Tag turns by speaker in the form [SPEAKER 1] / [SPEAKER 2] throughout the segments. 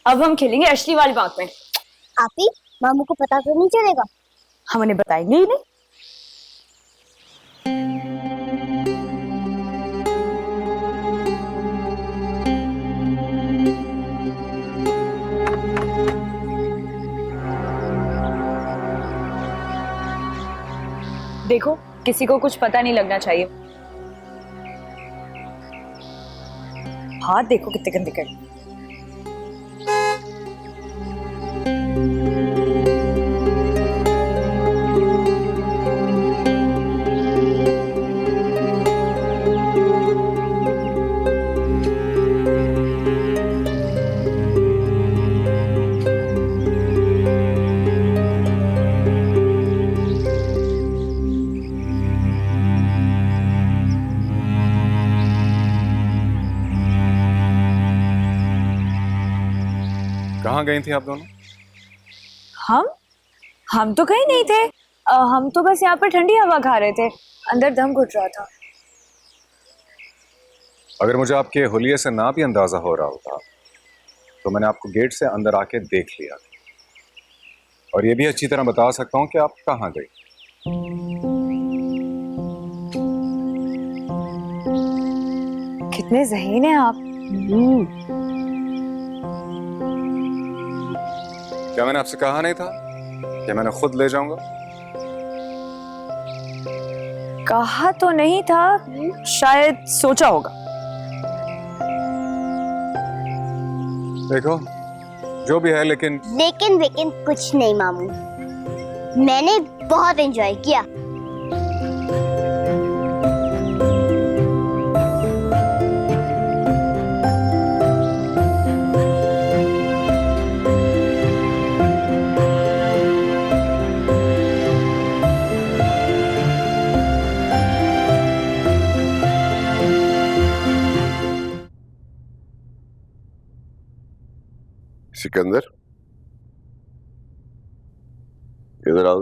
[SPEAKER 1] अब हम खेलेंगे असली वाली बात में।
[SPEAKER 2] आपी, मामू को पता तो नहीं चलेगा?
[SPEAKER 1] हम उन्हें बताएंगे ही नहीं। देखो, किसी को कुछ पता नहीं लगना चाहिए। हाथ देखो कितने गंदे कर।
[SPEAKER 3] कहाँ गई थी आप दोनों?
[SPEAKER 1] हम तो कहीं नहीं थे। हम तो बस यहाँ पर ठंडी हवा खा रहे थे। अंदर दम घुट रहा था।
[SPEAKER 3] अगर मुझे आपके हुलिये से ना भी अंदाजा हो रहा होता तो मैंने आपको गेट से अंदर आके देख लिया, और ये भी अच्छी तरह बता सकता हूँ कि आप कहाँ गई।
[SPEAKER 1] कितने ज़हीन हैं आप।
[SPEAKER 3] क्या मैंने आपसे कहा नहीं था कि मैंने खुद ले जाऊंगा?
[SPEAKER 1] कहा तो नहीं था, शायद सोचा होगा।
[SPEAKER 3] देखो, जो भी है, लेकिन
[SPEAKER 2] लेकिन कुछ नहीं मामू, मैंने बहुत एंजॉय किया।
[SPEAKER 4] सिकंदर, इधर आओ।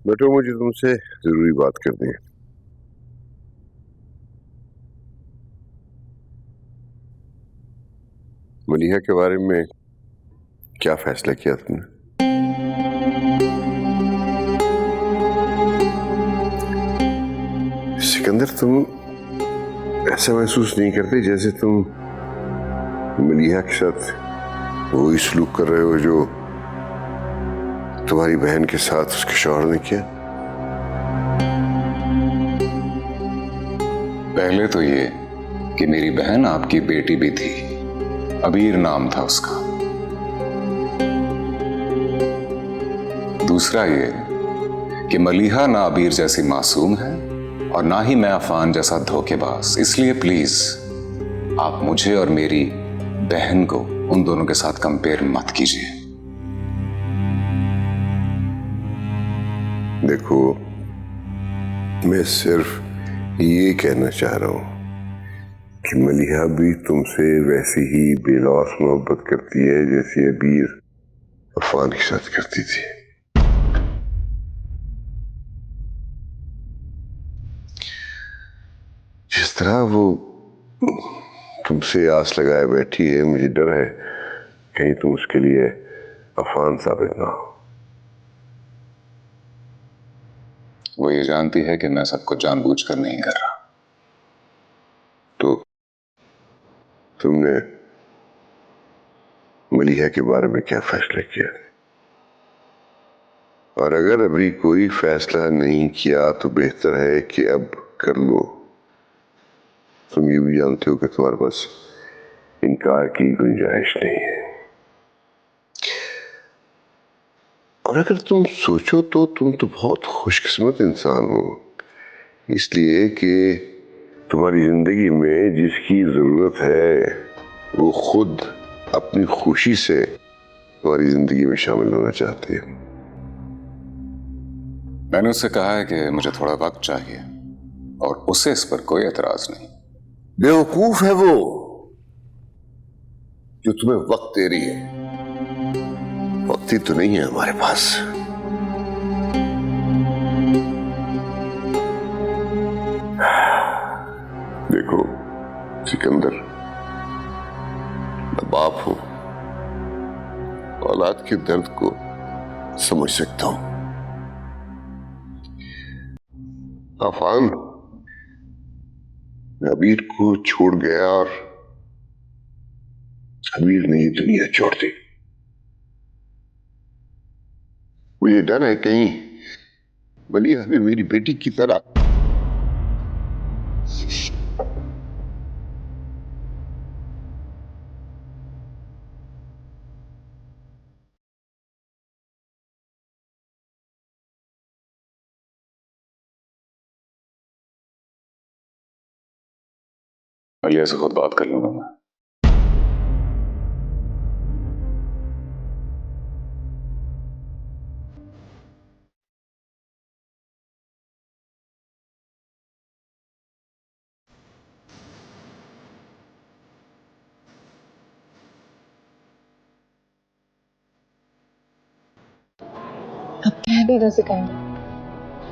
[SPEAKER 4] बेटो, मुझे तुमसे जरूरी बात करनी है। मलिहा के बारे में क्या फैसला किया तुमने? सिकंदर, तुम ऐसा महसूस नहीं करते जैसे तुम मलिहा के साथ वही सलूक कर रहे हो जो तुम्हारी बहन के साथ उसके शौहर ने किया?
[SPEAKER 5] पहले तो ये कि मेरी बहन आपकी बेटी भी थी, अबीर नाम था उसका। दूसरा ये कि मलिहा ना अबीर जैसी मासूम है और ना ही मैं अफान जैसा धोखेबाज। इसलिए प्लीज आप मुझे और मेरी बहन को उन दोनों के साथ कंपेयर मत कीजिए।
[SPEAKER 4] देखो, मैं सिर्फ ये कहना चाह रहा हूं कि मलिहा भी तुमसे वैसी ही बेलौस मोहब्बत करती है जैसी अबीर अफान के साथ करती थी। जिस तरह वो तुमसे आस लगाए बैठी है, मुझे डर है कहीं तुम उसके लिए अफान साबित ना हो।
[SPEAKER 5] वो ये जानती है कि मैं सब कुछ जानबूझकर नहीं कर रहा।
[SPEAKER 4] तो तुमने मलिहा के बारे में क्या फैसला किया? और अगर अभी कोई फैसला नहीं किया तो बेहतर है कि अब कर लो। तुम ये भी जानते हो कि तुम्हारे पास इनकार की गुंजाइश नहीं है। और अगर तुम सोचो तो तुम तो बहुत खुशकिस्मत इंसान हो, इसलिए कि तुम्हारी जिंदगी में जिसकी जरूरत है वो खुद अपनी खुशी से तुम्हारी जिंदगी में शामिल होना चाहती है।
[SPEAKER 5] मैंने उससे कहा है कि मुझे थोड़ा वक्त चाहिए और उसे इस पर कोई एतराज नहीं।
[SPEAKER 4] बेवकूफ है वो जो तुम्हें वक्त दे रही है। वक्त ही तो नहीं है हमारे पास। सिकंदर, मैं बाप हूं, औलाद के दर्द को समझ सकता हूं। आफान अबीर को छोड़ गया और अबीर ने ये दुनिया छोड़ दी। मुझे डर है कहीं मलिहा भी मेरी बेटी की तरह
[SPEAKER 5] मलिया से खुद बात कर लूंगा मैं।
[SPEAKER 6] अब कह भी दो सिकंदर,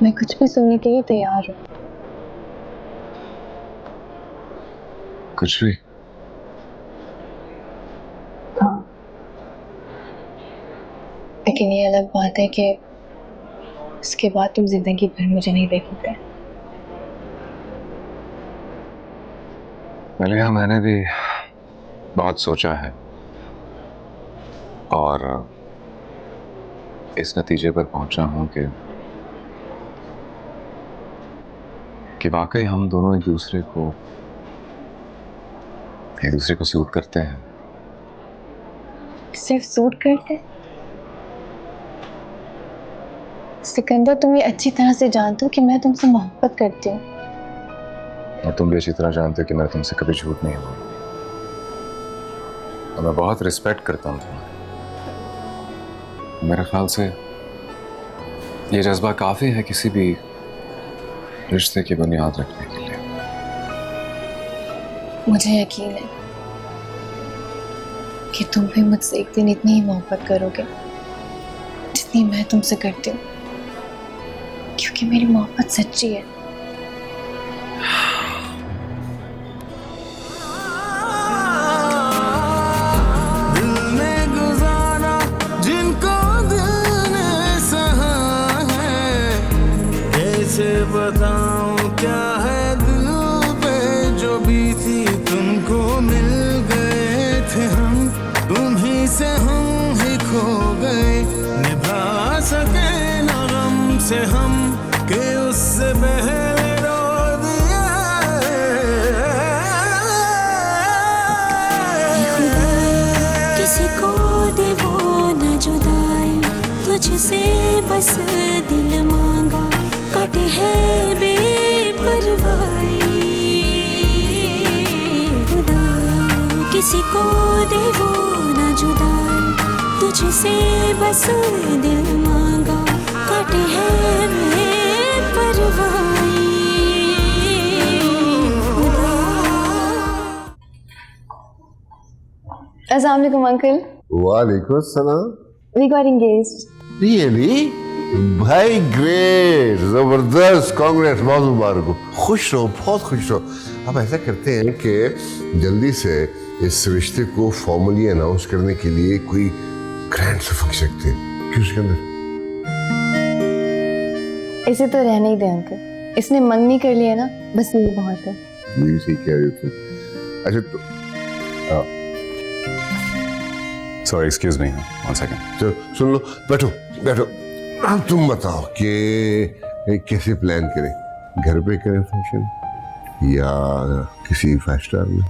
[SPEAKER 6] मैं कुछ भी सुनने के लिए तैयार हूँ।
[SPEAKER 5] कुछ भी?
[SPEAKER 6] हाँ, लेकिन ये अलग बात है कि इसके बाद तुम जिंदगी भर मुझे नहीं देखोगे।
[SPEAKER 5] मलिया, मैंने भी बहुत सोचा है और इस नतीजे पर पहुंचा हूं कि वाकई हम दोनों एक दूसरे को सूट करते हैं।
[SPEAKER 6] सिर्फ सूट करते? सिकंदर, तुम ये अच्छी तरह से जानते हो कि मैं तुमसे मोहब्बत करती हूँ।
[SPEAKER 5] और तुम भी अच्छी तरह जानते हो कि मैं तुमसे कभी झूठ नहीं बोलूंगा और मैं बहुत रिस्पेक्ट करता हूं तुम्हारा। मेरे ख्याल से ये जज्बा काफी है किसी भी रिश्ते की बुनियाद रखने के लिए।
[SPEAKER 6] मुझे यकीन है कि तुम भी मुझसे एक दिन इतनी ही मोहब्बत करोगे जितनी मैं तुमसे करती हूँ, क्योंकि मेरी मोहब्बत सच्ची है।
[SPEAKER 7] बताऊं क्या है दिल पे जो बीती तुमको मिल गए थे हम, तुम्हीं से हम ही खो गए, निभा सके न गम से हम कि उससे पहले रो दिया।
[SPEAKER 8] किसी को दे वो न जुदाई, तुझसे बस दिल मांगा, कटे है बेपरवाही। खुदा किसी को दे वो न जुदाई, तुझसे बस दिल मांगा, कटे है बेपरवाही।
[SPEAKER 6] अस्सलाम वालेकुम अंकल।
[SPEAKER 4] वालेकुम सलाम।
[SPEAKER 6] We got engaged.
[SPEAKER 4] रियली? भाई ग्रेट, जबरदस्त, कांग्रेस, बहुत मुबारक हो। खुश रहो, बहुत खुश रहो। अब ऐसा करते हैं कि जल्दी से इस रिश्ते को फॉर्मली अनाउंस करने के लिए कोई ग्रैंड सा फंक्शन रखते हैं। क्यों सिकंदर?
[SPEAKER 6] इसे तो रहने ही दे अंकल, इसने मंगनी कर लिया ना, बस यही बहुत है।
[SPEAKER 4] ये भी सही कह रहे हो तुम। अच्छा तो
[SPEAKER 5] sorry, excuse me, one second.
[SPEAKER 4] चलो सुन लो, बैठो बैठो। अब तुम बताओ कि कैसे प्लान करें, घर पे करें फंक्शन या किसी 5 स्टार में?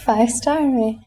[SPEAKER 6] 5 स्टार में।